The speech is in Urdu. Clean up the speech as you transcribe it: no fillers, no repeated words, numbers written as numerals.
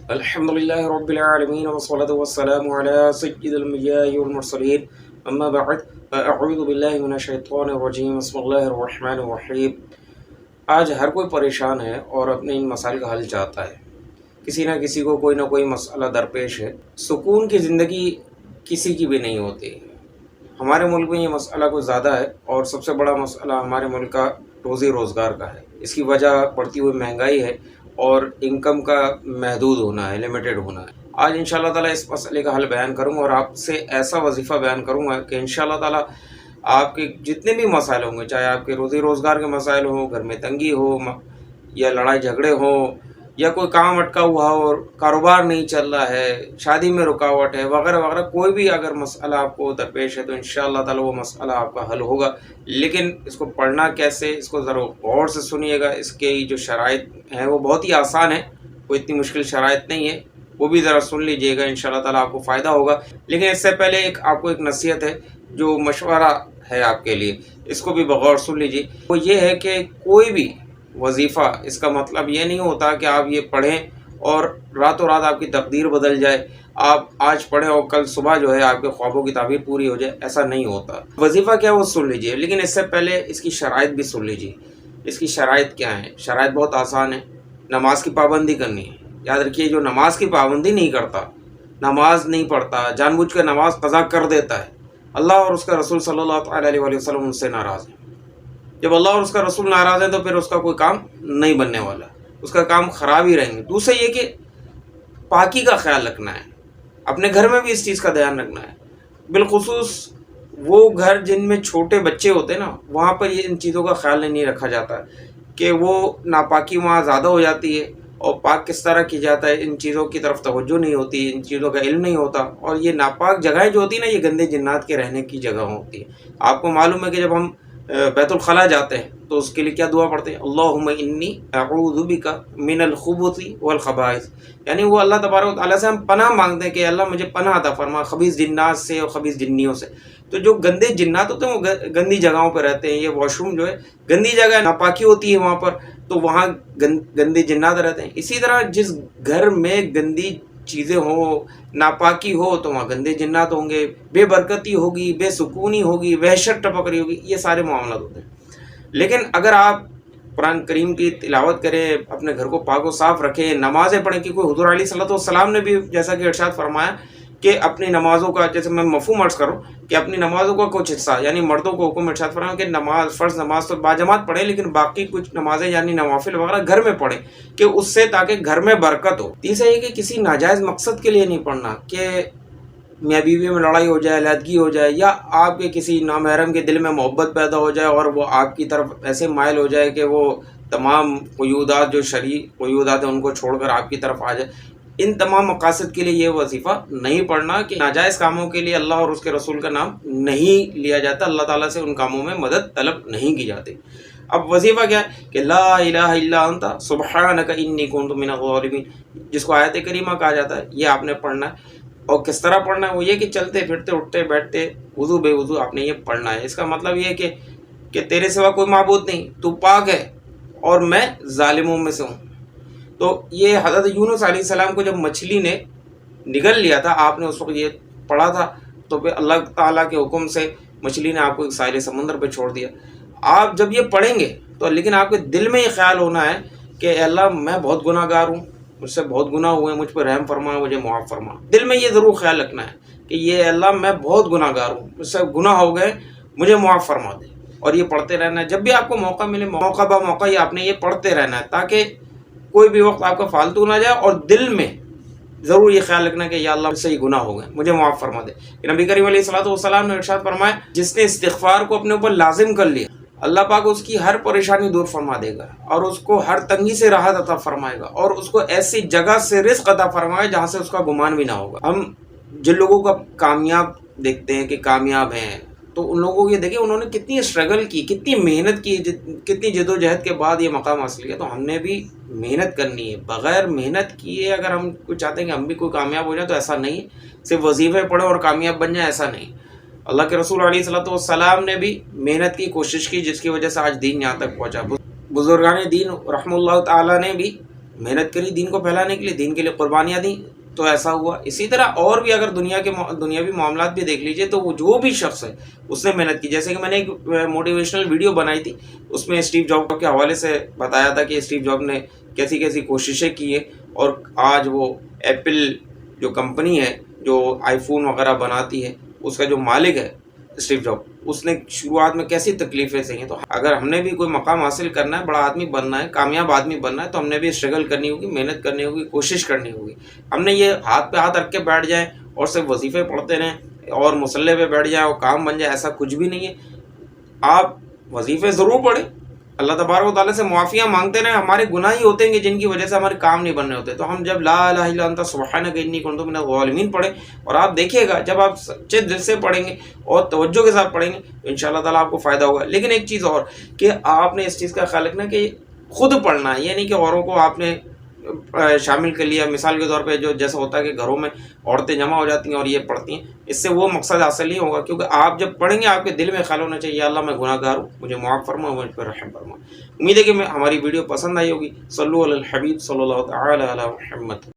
الحمدللہ رب العالمین والصلاة والسلام علی سید الانبیاء والمرسلین اما بعد فاعوذ باللہ من الشیطان الرجیم بسم اللہ الرحمن الرحیم۔ آج ہر کوئی پریشان ہے اور اپنے ان مسائل کا حل چاہتا ہے۔ کسی نہ کسی کو کوئی نہ کوئی مسئلہ درپیش ہے۔ سکون کی زندگی کسی کی بھی نہیں ہوتی۔ ہمارے ملک میں یہ مسئلہ کچھ زیادہ ہے اور سب سے بڑا مسئلہ ہمارے ملک کا روزی روزگار کا ہے۔ اس کی وجہ بڑھتی ہوئی مہنگائی ہے اور انکم کا محدود ہونا ہے، لمیٹڈ ہونا ہے۔ آج انشاءاللہ تعالیٰ اس مسئلے کا حل بیان کروں گا اور آپ سے ایسا وظیفہ بیان کروں گا کہ انشاءاللہ تعالیٰ آپ کے جتنے بھی مسائل ہوں گے، چاہے آپ کے روزی روزگار کے مسائل ہوں، گھر میں تنگی ہو یا لڑائی جھگڑے ہوں یا کوئی کام اٹکا ہوا ہو اور کاروبار نہیں چل رہا ہے، شادی میں رکاوٹ ہے وغیرہ وغیرہ، کوئی بھی اگر مسئلہ آپ کو درپیش ہے تو انشاءاللہ تعالیٰ وہ مسئلہ آپ کا حل ہوگا۔ لیکن اس کو پڑھنا کیسے، اس کو ذرا غور سے سنیے گا۔ اس کے جو شرائط ہیں وہ بہت ہی آسان ہے، کوئی اتنی مشکل شرائط نہیں ہے، وہ بھی ذرا سن لیجئے گا، انشاءاللہ تعالیٰ آپ کو فائدہ ہوگا۔ لیکن اس سے پہلے آپ کو ایک نصیحت ہے جو مشورہ ہے آپ کے لیے، اس کو بھی بغور سن لیجئے۔ وہ یہ ہے کہ کوئی بھی وظیفہ، اس کا مطلب یہ نہیں ہوتا کہ آپ یہ پڑھیں اور راتوں رات آپ کی تقدیر بدل جائے، آپ آج پڑھیں اور کل صبح جو ہے آپ کے خوابوں کی تعبیر پوری ہو جائے، ایسا نہیں ہوتا۔ وظیفہ کیا وہ سن لیجئے، لیکن اس سے پہلے اس کی شرائط بھی سن لیجئے۔ اس کی شرائط کیا ہیں؟ شرائط بہت آسان ہے۔ نماز کی پابندی کرنی ہے۔ یاد رکھیے، جو نماز کی پابندی نہیں کرتا، نماز نہیں پڑھتا، جان بوجھ کے نماز قضا کر دیتا ہے، اللہ اور اس کا رسول صلی اللہ علیہ وسلم ان سے ناراض ہیں۔ جب اللہ اور اس کا رسول ناراض ہیں تو پھر اس کا کوئی کام نہیں بننے والا، اس کا کام خراب ہی رہیں گے۔ دوسرا یہ کہ پاکی کا خیال رکھنا ہے، اپنے گھر میں بھی اس چیز کا دھیان رکھنا ہے۔ بالخصوص وہ گھر جن میں چھوٹے بچے ہوتے ہیں نا، وہاں پر یہ ان چیزوں کا خیال نہیں رکھا جاتا کہ وہ ناپاکی وہاں زیادہ ہو جاتی ہے، اور پاک کس طرح کی جاتا ہے، ان چیزوں کی طرف توجہ نہیں ہوتی، ان چیزوں کا علم نہیں ہوتا، اور یہ ناپاک جگہیں جو ہوتی ہیں نا، یہ گندے جنات کے رہنے کی جگہ ہوتی ہے۔ آپ کو معلوم ہے کہ جب ہم بیت الخلاء جاتے ہیں تو اس کے لیے کیا دعا پڑھتے ہیں؟ اللہم انی اعوذ بک من الخبث والخبائث، یعنی وہ اللہ تبارک و تعالیٰ سے ہم پناہ مانگتے ہیں کہ اللہ مجھے پناہ عطا فرما خبیث جنات سے اور خبیث جنیوں سے۔ تو جو گندے جنات ہوتے ہیں وہ گندی جگہوں پہ رہتے ہیں۔ یہ واش روم جو ہے گندی جگہ ہے، ناپاکی ہوتی ہے وہاں پر، تو وہاں گندے جنات رہتے ہیں۔ اسی طرح جس گھر میں گندی چیزیں ہوں، ناپاکی ہو، تو وہاں گندے جنات ہوں گے، بے برکتی ہوگی، بے سکونی ہوگی، وحشت ٹپک رہی ہوگی، یہ سارے معاملات ہوتے ہیں۔ لیکن اگر آپ قرآن کریم کی تلاوت کریں، اپنے گھر کو پاک و صاف رکھیں، نمازیں پڑھیں، کہ کوئی حضور علیہ صلی السلام نے بھی جیسا کہ ارشاد فرمایا کہ اپنی نمازوں کا، جیسے میں مفہوم عرض کروں کہ اپنی نمازوں کا کچھ حصہ، یعنی مردوں کو حکم ارشاد فرمایا کہ نماز، فرض نماز تو باجماعت پڑھیں، لیکن باقی کچھ نمازیں یعنی نوافل وغیرہ گھر میں پڑھیں، کہ اس سے تاکہ گھر میں برکت ہو۔ تیسرا یہ کہ کسی ناجائز مقصد کے لیے نہیں پڑھنا، کہ میاں بیوی میں لڑائی ہو جائے، علیحدگی ہو جائے، یا آپ کے کسی نامحرم کے دل میں محبت پیدا ہو جائے اور وہ آپ کی طرف ایسے مائل ہو جائے کہ وہ تمام قیودات، جو شرعی قیودات ہیں، ان کو چھوڑ کر آپ کی طرف آ جائے۔ ان تمام مقاصد کے لیے یہ وظیفہ نہیں پڑھنا، کہ ناجائز کاموں کے لیے اللہ اور اس کے رسول کا نام نہیں لیا جاتا، اللہ تعالیٰ سے ان کاموں میں مدد طلب نہیں کی جاتی۔ اب وظیفہ کیا ہے؟ کہ لا الہ الا انت سبحانک انی کنت من الظالمین، جس کو آیت کریمہ کہا جاتا ہے، یہ آپ نے پڑھنا ہے۔ اور کس طرح پڑھنا ہے؟ وہ یہ کہ چلتے پھرتے، اٹھتے بیٹھتے، وضو بے وضو آپ نے یہ پڑھنا ہے۔ اس کا مطلب یہ ہے کہ تیرے سوا کوئی معبود نہیں، تو پاک ہے اور میں ظالموں میں سے ہوں۔ تو یہ حضرت یونس علیہ السلام کو جب مچھلی نے نگل لیا تھا، آپ نے اس وقت یہ پڑھا تھا، تو پھر اللہ تعالیٰ کے حکم سے مچھلی نے آپ کو ایک ساحل سمندر پہ چھوڑ دیا۔ آپ جب یہ پڑھیں گے تو لیکن آپ کے دل میں یہ خیال ہونا ہے کہ اے اللہ میں بہت گناہ گار ہوں، مجھ سے بہت گناہ ہوئے، مجھ پہ رحم فرما، مجھے معاف فرما۔ دل میں یہ ضرور خیال رکھنا ہے کہ یہ اللہ میں بہت گناہ گار ہوں، مجھ سے گناہ ہو گئے، مجھے معاف فرما دے۔ اور یہ پڑھتے رہنا ہے، جب بھی آپ کو موقع ملے، موقع با موقع یہ آپ نے یہ پڑھتے رہنا ہے، تاکہ کوئی بھی وقت آپ کا فالتو نہ جائے، اور دل میں ضرور یہ خیال رکھنا ہے کہ یا اللہ مجھ سے یہ گناہ ہو گئے، مجھے معاف فرما دے۔ کہ نبی کریم علیہ السلام نے ارشاد فرمایا، جس نے استغفار کو اپنے اوپر لازم کر لیا، اللہ پاک اس کی ہر پریشانی دور فرما دے گا، اور اس کو ہر تنگی سے راحت عطا فرمائے گا، اور اس کو ایسی جگہ سے رزق عطا فرمائے جہاں سے اس کا گمان بھی نہ ہوگا۔ ہم جن لوگوں کا کامیاب دیکھتے ہیں کہ کامیاب ہیں، تو ان لوگوں کو یہ دیکھیں انہوں نے کتنی اسٹرگل کی، کتنی محنت کی، کتنی جد و جہد کے بعد یہ مقام حاصل کیا۔ تو ہم نے بھی محنت کرنی ہے، بغیر محنت کیے اگر ہم کوئی چاہتے ہیں کہ ہم بھی کوئی کامیاب ہو جائیں تو ایسا نہیں ہے، صرف وظیفے پڑھیں اور کامیاب بن جائیں، ایسا نہیں۔ اللہ کے رسول علیہ السلام نے بھی محنت کی، کوشش کی، جس کی وجہ سے آج دین یہاں تک پہنچا۔ بزرگان دین رحم اللہ تعالیٰ نے بھی محنت کری دین کو پھیلانے کے لیے، دین کے لیے قربانیاں دیں تو ایسا ہوا. اسی طرح اور بھی اگر دنیاوی معاملات بھی دیکھ لیجئے تو وہ جو بھی شخص ہے اس نے محنت کی. جیسے کہ میں نے ایک موٹیویشنل ویڈیو بنائی تھی، اس میں اسٹیو جاب کے حوالے سے بتایا تھا کہ اسٹیو جاب نے کیسی کیسی کوششیں کی ہیں، اور آج وہ ایپل جو کمپنی ہے جو آئی فون وغیرہ بناتی ہے، اس کا جو مالک ہے اسٹیو جاب، اس نے شروعات میں کیسی تکلیفیں سہی ہیں. تو اگر ہم نے بھی کوئی مقام حاصل کرنا ہے، بڑا آدمی بننا ہے، کامیاب آدمی بننا ہے، تو ہم نے بھی اسٹرگل کرنی ہوگی، محنت کرنی ہوگی، کوشش کرنی ہوگی. ہم نے یہ ہاتھ پہ ہاتھ رکھ کے بیٹھ جائیں اور صرف وظیفے پڑھتے رہیں اور مصلے پہ بیٹھ جائیں اور کام بن جائے، ایسا کچھ بھی نہیں ہے. آپ وظیفے ضرور پڑھیں، اللہ تبارک و تعالیٰ سے معافیاں مانگتے رہیں. ہمارے گناہ ہی ہوتے ہیں جن کی وجہ سے ہمارے کام نہیں بن رہے ہوتے. تو ہم جب لا الہ الا انت سبحانک انی کنت من الظالمین پڑھیں، اور آپ دیکھیے گا جب آپ سچے دل سے پڑھیں گے اور توجہ کے ساتھ پڑھیں گے تو انشاءاللہ تعالیٰ آپ کو فائدہ ہوگا. لیکن ایک چیز اور کہ آپ نے اس چیز کا خیال رکھنا کہ خود پڑھنا ہے، یہ نہیں کہ اوروں کو آپ نے شامل کر لیا. مثال کے طور پہ جو جیسا ہوتا ہے کہ گھروں میں عورتیں جمع ہو جاتی ہیں اور یہ پڑھتی ہیں، اس سے وہ مقصد حاصل نہیں ہوگا. کیونکہ آپ جب پڑھیں گے آپ کے دل میں خیال ہونا چاہیے، یا اللہ میں گناہ گار ہوں، مجھے معاف فرما، مجھ پر رحم فرما. امید ہے کہ ہماری ویڈیو پسند آئی ہوگی. صلو علی الحبیب صلی اللہ تعالی علی محمد.